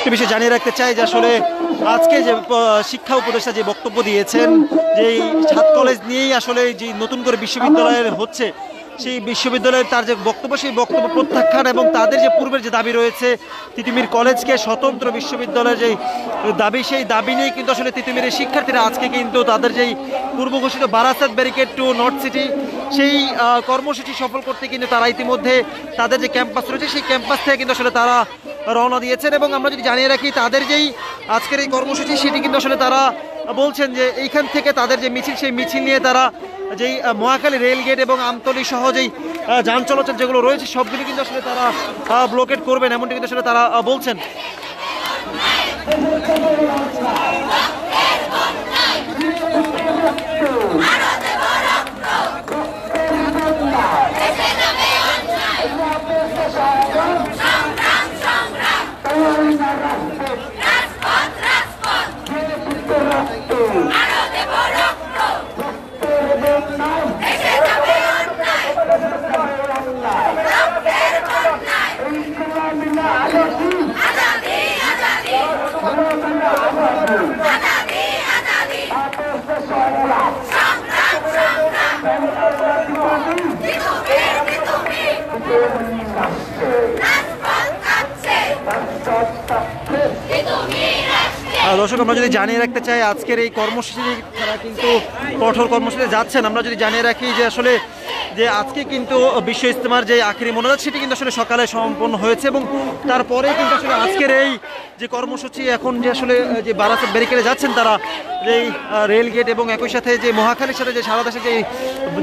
একটু বিষয় জানিয়ে রাখতে চাই যে আসলে আজকে যে শিক্ষা উপদেষ্টা যে বক্তব্য দিয়েছেন, যে ছাত্র কলেজ নিয়েই আসলে যে নতুন করে বিশ্ববিদ্যালয়ের হচ্ছে, সেই বিশ্ববিদ্যালয়ের তার যে বক্তব্য, সেই বক্তব্য প্রত্যাখ্যান এবং তাদের যে পূর্বের যে দাবি রয়েছে তিতুমির কলেজকে স্বতন্ত্র বিশ্ববিদ্যালয়ের যেই দাবি, সেই দাবি নিয়েই কিন্তু আসলে তিতুমিরের শিক্ষার্থীরা আজকে কিন্তু তাদের যেই পূর্ব ঘোষিত Barasat barricade two north city সেই কর্মসূচি সফল করতে কিন্তু তারা ইতিমধ্যে তাদের যে ক্যাম্পাস রয়েছে সেই ক্যাম্পাস থেকে কিন্তু আসলে তারা রওনা দিয়েছেন। এবং আমরা যদি জানিয়ে রাখি তাদের যেই আজকের এই কর্মসূচি, সেটি কিন্তু আসলে তারা বলছেন যে এইখান থেকে তাদের যে মিছিল, সেই মিছিল নিয়ে তারা যেই মহাখালী রেলগেট এবং আমতলী সহ যেই যান চলাচল যেগুলো রয়েছে সবগুলি কিন্তু আসলে তারা ব্লকেট করবেন, এমনটি কিন্তু আসলে তারা বলছেন। দর্শক, আমরা যদি জানিয়ে রাখতে চাই আজকের এই কর্মসূচি তারা কিন্তু কঠোর কর্মসূচিতে যাচ্ছেন। আমরা যদি জানিয়ে রাখি যে আসলে যে আজকে কিন্তু বিশ্ব ইজতেমার যে আখেরি মোনাজাত সেটি কিন্তু আসলে সকালে সম্পন্ন হয়েছে এবং তারপরে কিন্তু আসলে আজকের এই যে কর্মসূচি এখন যে আসলে যে বারাসাত ব্যারিকেডে যাচ্ছেন তারা, যেই রেল গেট এবং একই সাথে যে মহাখালীর সাথে যে সারা দেশে যে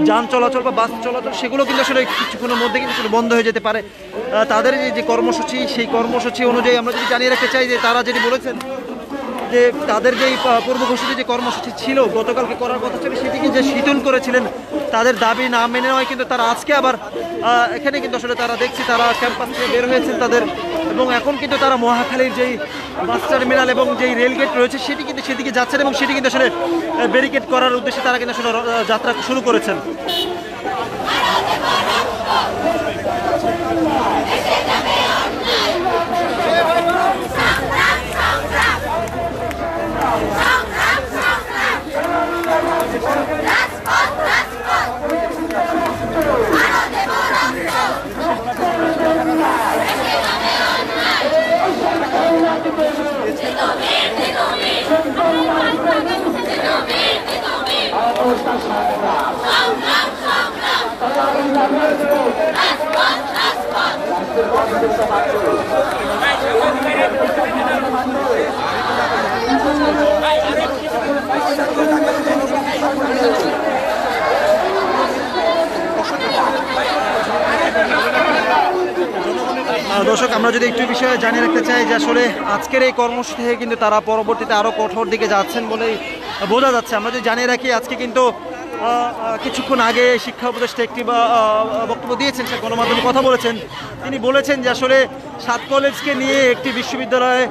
যান চলাচল বা বাস চলাচল সেগুলো কিন্তু আসলে কিছুক্ষণের মধ্যে কিন্তু আসলে বন্ধ হয়ে যেতে পারে। তাদের যে কর্মসূচি, সেই কর্মসূচি অনুযায়ী আমরা যদি জানিয়ে রাখতে চাই যে তারা যেটি বলেছেন যে তাদের যেই পূর্ব ঘোষিত যে কর্মসূচি ছিল গতকালকে করার কথা ছিল সেটিকে যে শিথিল করেছিলেন, তাদের দাবি না মেনে নেওয়ায় কিন্তু তারা আজকে আবার এখানে কিন্তু আসলে তারা দেখছি তারা ক্যাম্পাস থেকে বের হয়েছেন তাদের, এবং এখন কিন্তু তারা মহাখালীর যেই বাস টার্মিনাল এবং যেই রেলগেট রয়েছে সেটি কিন্তু সেদিকে যাচ্ছেন এবং সেটি কিন্তু আসলে ব্যারিকেড করার উদ্দেশ্যে তারা কিন্তু আসলে যাত্রা শুরু করেছেন। দর্শক, আমরা যদি একটু বিষয়ে জানিয়ে রাখতে চাই যে আসলে আজকের এই কর্মসূচি থেকে কিন্তু তারা পরবর্তীতে আরও কঠোর দিকে যাচ্ছেন বলেই বোঝা যাচ্ছে। আমরা যদি জানিয়ে রাখি আজকে কিন্তু কিছুক্ষণ আগে শিক্ষা উপদেষ্টা একটি বক্তব্য দিয়েছেন, সে গণমাধ্যমে কথা বলেছেন। তিনি বলেছেন যে আসলে সাত কলেজকে নিয়ে একটি বিশ্ববিদ্যালয়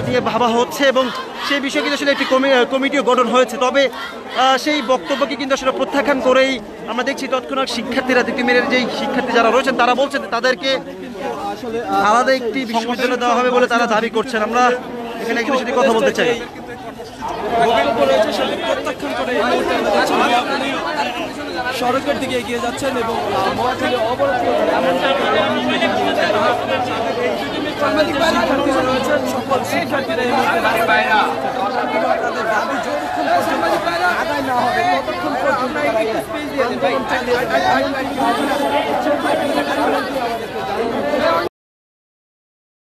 নিয়ে ভাবা হচ্ছে এবং সেই বিষয়ে কিন্তু আসলে একটি কমিটিও গঠন হয়েছে। তবে সেই বক্তব্যকে কিন্তু আসলে প্রত্যাখ্যান করেই আমরা দেখছি তৎক্ষণাৎ শিক্ষার্থীরা, তিতুমিরের যেই শিক্ষার্থী যারা রয়েছেন তারা বলছেন তাদেরকে আলাদা একটি বিশ্ববিদ্যালয় দেওয়া হবে বলে তারা দাবি করছেন। আমরা এখানে একটু সাথে কথা বলতে চাই। সড়কের দিকে এগিয়ে যাচ্ছেন এবং মহাখালী অবরোধ শিক্ষার্থীরা রয়েছেন, সকল শিক্ষার্থীরা এই মুহূর্তে তাদের দাবি যতক্ষণ পর্যন্ত আদায় না হবে ততক্ষণ পর্যন্ত